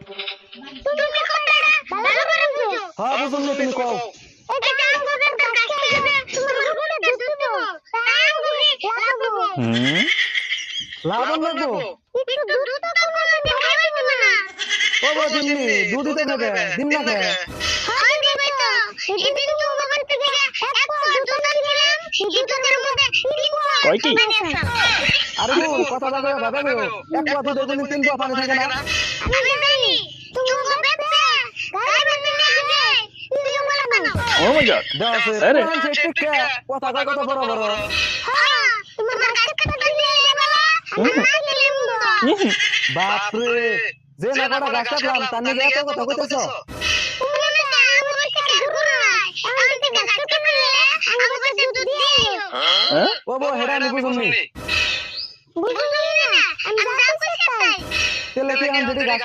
তুমি কথাটা ভালো করে বুঝো। হ্যাঁ বুঝুন না তুমি কও এটা আমাদের কাছ থেকে তোমার গুণে দুধ দেব তাই গুণে লাগাবো লাবণ লাগবো একটু দুধ তো কোনোদিন খাইবে না ও বউ দিমনি দুধ দিতে থাকে দিম না কে হয় দিবে তো এদিন তো বাবার থেকে এক পা দুধ আনছিলাম এই দুধের মধ্যে তিন পা কয়টি? আরে বউ কথা দাও ভাবে গো এক পা দুধে দিন তিন পা পানি থাকে না আমি জানি তুমি বেপে গায়ে বানিয়ে দিবে তুমি আমার বানাও ও মাই গড দাসে আরে। কোন সে টিকা কথা কয় কত বড় বড় হ্যাঁ তোমার গাছ কাটা দিয়ে দেবালা আমি না লিমব বাপ রে যে না কটা গাছ কাটলাম তার নিয়ে এত কথা কইতেছো তুমি না আমার থেকে ঘুরো না আমি থেকে গাছ কাটা নিলে আমি কাছে দুধ দিয়ে হ্যাঁ ও বউ হেডা নি বুঝুননি বুঝুনি না আমি জানতে চাই তেলে কি আমি যদি গাছ